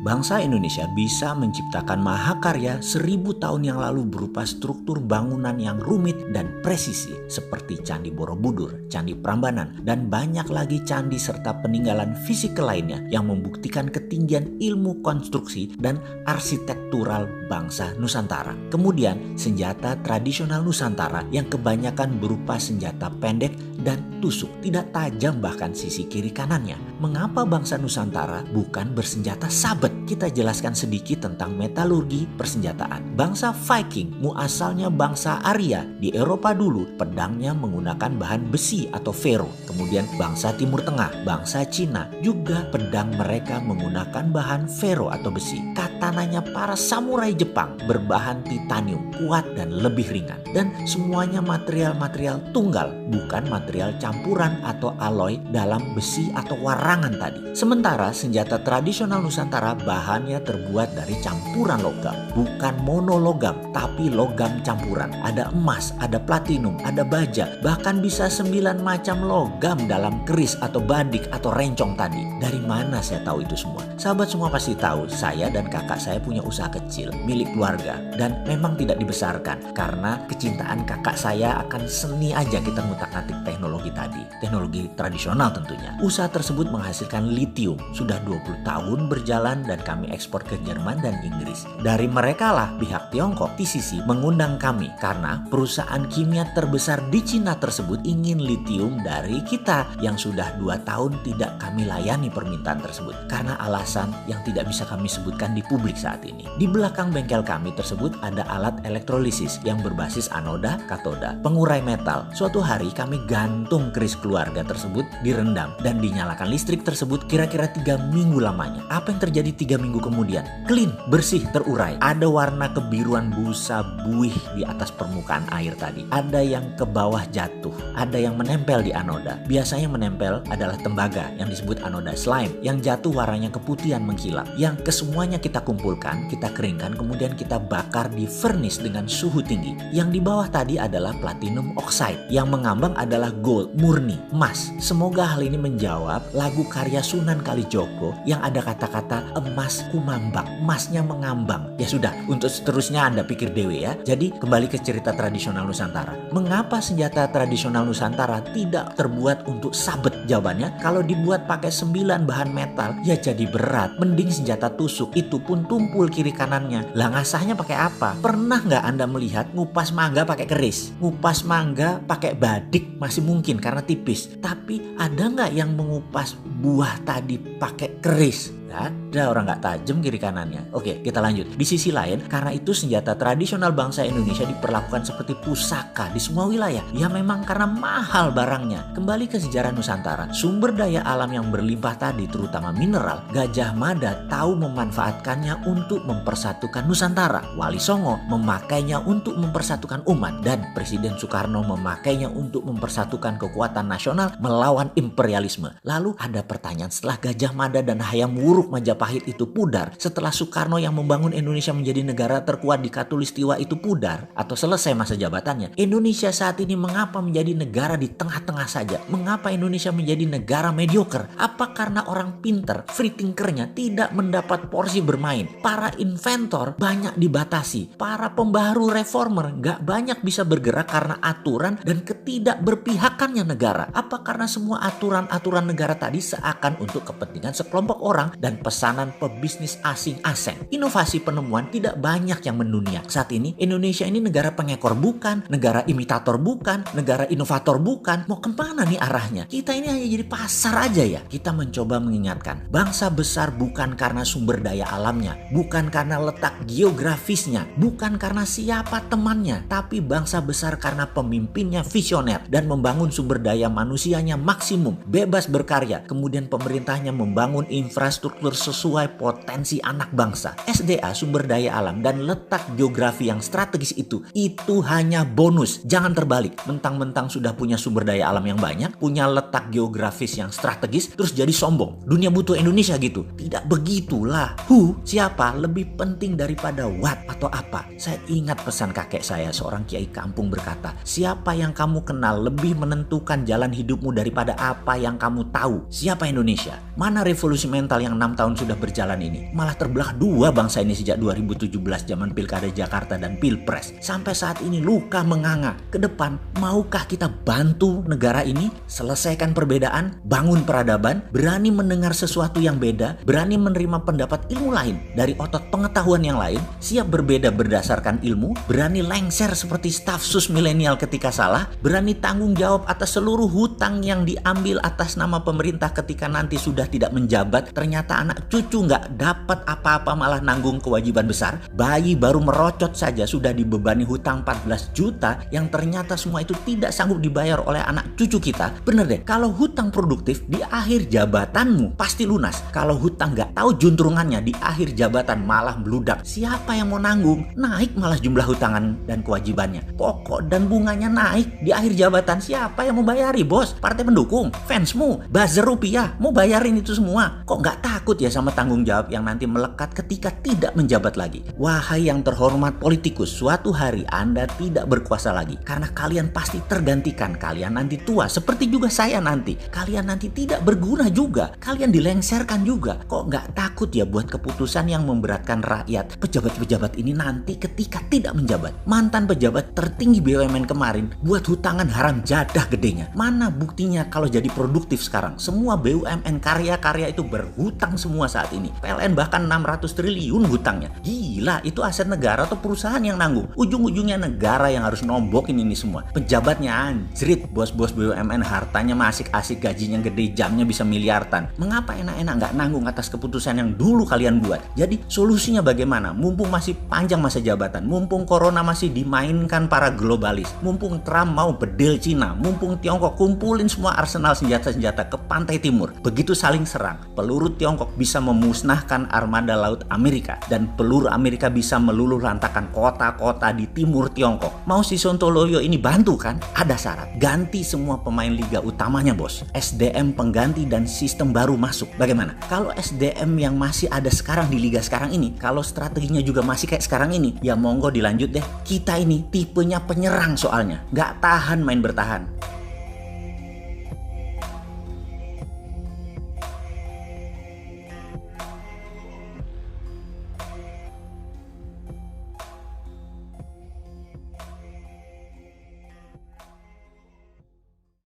Bangsa Indonesia bisa menciptakan mahakarya 1000 tahun yang lalu berupa struktur bangunan yang rumit dan presisi seperti Candi Borobudur, Candi Prambanan, dan banyak lagi candi serta peninggalan fisikal lainnya yang membuktikan ketinggian ilmu konstruksi dan arsitektural bangsa Nusantara. Kemudian senjata tradisional Nusantara yang kebanyakan berupa senjata pendek dan tusuk, tidak tajam bahkan sisi kiri kanannya. Mengapa bangsa Nusantara bukan bersenjata sabet? Kita jelaskan sedikit tentang metalurgi persenjataan. Bangsa Viking muasalnya bangsa Arya. Di Eropa dulu pedangnya menggunakan bahan besi atau fero. Kemudian bangsa Timur Tengah, bangsa Cina juga pedang mereka menggunakan bahan fero atau besi. Katananya para samurai Jepang berbahan titanium, kuat dan lebih ringan. Dan semuanya material-material tunggal, bukan material campuran atau alloy dalam besi atau warangan tadi. Sementara senjata tradisional Nusantara bahannya terbuat dari campuran logam, bukan monologam, tapi logam campuran. Ada emas, ada platinum, ada baja, bahkan bisa 9 macam logam dalam keris atau badik atau rencong tadi. Dari mana saya tahu itu semua? Sahabat semua pasti tahu, saya dan kakak saya punya usaha kecil milik keluarga dan memang tidak dibesarkan karena kecintaan kakak saya akan seni aja kita ngutak-ngatik teknologi tadi, teknologi tradisional tentunya. Usaha tersebut menghasilkan litium, sudah 20 tahun berjalan dan kami ekspor ke Jerman dan Inggris. Dari mereka lah pihak Tiongkok, TCC, mengundang kami karena perusahaan kimia terbesar di Cina tersebut ingin litium dari kita yang sudah 2 tahun tidak kami layani permintaan tersebut karena alasan yang tidak bisa kami sebutkan di publik saat ini. Di belakang bengkel kami tersebut ada alat elektrolisis yang berbasis anoda, katoda, pengurai metal. Suatu hari kami gantung keris keluarga tersebut direndam dan dinyalakan listrik tersebut kira-kira 3 minggu lamanya. Apa yang terjadi 3 minggu kemudian? Clean, bersih, terurai. Ada warna kebiruan busa buih di atas permukaan air tadi. Ada yang ke bawah jatuh, ada yang menempel di anoda. Biasanya menempel adalah tembaga yang disebut anoda slime. Yang jatuh warnanya keputihan mengkilap. Yang kesemuanya kita kumpulkan, kita keringkan, kemudian kita bakar di furnace dengan suhu tinggi. Yang di bawah tadi adalah platinum oxide. Yang mengambang adalah gold, murni, emas. Semoga hal ini menjawab lagu karya Sunan Kalijogo yang ada kata-kata emas kumambang, emasnya mengambang. Ya sudah, untuk seterusnya Anda pikir dewe ya. Jadi kembali ke cerita tradisional Nusantara. Mengapa senjata tradisional Nusantara tidak terbuat untuk sabet? Jawabannya, kalau dibuat pakai 9 bahan metal, ya jadi berat. Mending senjata tusuk, itu pun tumpul kiri kanannya. Lah ngasahnya pakai apa? Pernah nggak Anda melihat ngupas mangga pakai keris? Ngupas mangga pakai badik masih mungkin karena tipis. Tapi ada nggak yang mengupas buah tadi pakai keris? Ada orang nggak tajam kiri kanannya. Oke, kita lanjut. Di sisi lain, karena itu senjata tradisional bangsa Indonesia diperlakukan seperti pusaka di semua wilayah. Ya memang karena mahal barangnya. Kembali ke sejarah Nusantara, sumber daya alam yang berlimpah tadi, terutama mineral, Gajah Mada tahu memanfaatkannya untuk mempersatukan Nusantara. Wali Songo memakainya untuk mempersatukan umat, dan Presiden Soekarno memakainya untuk mempersatukan kekuatan nasional melawan imperialisme. Lalu ada pertanyaan, setelah Gajah Mada dan Hayam Wuruk Majapahit itu pudar, setelah Soekarno yang membangun Indonesia menjadi negara terkuat di Katulistiwa itu pudar atau selesai masa jabatannya, Indonesia saat ini mengapa menjadi negara di tengah-tengah saja? Mengapa Indonesia menjadi negara mediocre? Apa karena orang pinter, free thinkernya tidak mendapat porsi bermain? Para inventor banyak dibatasi, para pembaharu reformer gak banyak bisa bergerak karena aturan dan ketidakberpihakannya negara. Apa karena semua aturan-aturan negara tadi seakan untuk kepentingan sekelompok orang dan pesanan pebisnis asing-asing? Inovasi penemuan tidak banyak yang mendunia. Saat ini Indonesia ini negara pengekor bukan, negara imitator bukan, negara inovator bukan. Mau kemana nih arahnya? Kita ini hanya jadi pasar aja ya. Kita mencoba mengingatkan, bangsa besar bukan karena sumber daya alamnya, bukan karena letak geografisnya, bukan karena siapa temannya, tapi bangsa besar karena pemimpinnya visioner dan membangun sumber daya manusianya maksimum, bebas berkarya. Kemudian pemerintahnya membangun infrastruktur sesuai potensi anak bangsa. SDA, sumber daya alam, dan letak geografi yang strategis itu hanya bonus. Jangan terbalik, mentang-mentang sudah punya sumber daya alam yang banyak, punya letak geografis yang strategis, terus jadi sombong. Dunia butuh Indonesia gitu. Tidak begitulah. Siapa lebih penting daripada what atau apa? Saya ingat pesan kakek saya, seorang kiai kampung, berkata, siapa yang kamu kenal lebih menentukan jalan hidupmu daripada apa yang kamu tahu. Siapa Indonesia? Mana revolusi mental yang 6 tahun sudah berjalan ini. Malah terbelah dua bangsa ini sejak 2017 zaman Pilkada Jakarta dan Pilpres. Sampai saat ini luka menganga. Ke depan, maukah kita bantu negara ini selesaikan perbedaan, bangun peradaban, berani mendengar sesuatu yang beda, berani menerima pendapat ilmu lain dari otot pengetahuan yang lain, siap berbeda berdasarkan ilmu, berani lengser seperti staf sus milenial ketika salah, berani tanggung jawab atas seluruh hutang yang diambil atas nama pemerintah ketika nanti sudah tidak menjabat, ternyata anak cucu nggak dapat apa-apa malah nanggung kewajiban besar. Bayi baru merocot saja sudah dibebani hutang 14 juta yang ternyata semua itu tidak sanggup dibayar oleh anak cucu kita. Bener deh, kalau hutang produktif di akhir jabatanmu pasti lunas. Kalau hutang nggak tahu juntrungannya di akhir jabatan malah meludak. Siapa yang mau nanggung? Naik malah jumlah hutangan dan kewajibannya. Pokok dan bunganya naik di akhir jabatan. Siapa yang mau bayari, bos? Partai pendukung, fansmu, buzzer rupiah, mau bayarin itu semua. Kok nggak takut ya sama tanggung jawab yang nanti melekat ketika tidak menjabat lagi? Wahai yang terhormat politikus, suatu hari Anda tidak berkuasa lagi karena kalian pasti tergantikan. Kalian nanti tua seperti juga saya nanti. Kalian nanti tidak berguna juga. Kalian dilengserkan juga. Kok nggak takut ya buat keputusan yang memberatkan rakyat? Pejabat-pejabat ini nanti ketika tidak menjabat. Mantan pejabat tertinggi BUMN kemarin buat hutangan haram jadah gedenya. Mana buktinya kalau jadi produktif sekarang? Semua BUMN karya-karya itu berhutang semua saat ini. PLN bahkan 600 triliun hutangnya. Gila, itu aset negara atau perusahaan yang nanggung? Ujung-ujungnya negara yang harus nombokin ini semua. Pejabatnya anjrit, bos-bos BUMN hartanya masih asik, gajinya gede, jamnya bisa miliaran. Mengapa enak-enak nggak nanggung atas keputusan yang dulu kalian buat? Jadi solusinya bagaimana? Mumpung masih panjang masa jabatan, mumpung corona masih dimainkan para globalis, mumpung Trump mau bedil Cina, mumpung Tiongkok kumpulin semua arsenal senjata-senjata ke pantai timur. Begitu saling serang, peluru Tiongkok bisa memusnahkan armada laut Amerika dan peluru Amerika bisa meluluh lantakan kota-kota di timur Tiongkok. Mau si Sontoloyo ini bantu kan? Ada syarat, ganti semua pemain liga utamanya, bos. SDM pengganti dan sistem baru masuk. Bagaimana? Kalau SDM yang masih ada sekarang di liga sekarang ini, kalau strateginya juga masih kayak sekarang ini, ya monggo dilanjut deh. Kita ini tipenya penyerang soalnya, nggak tahan main bertahan.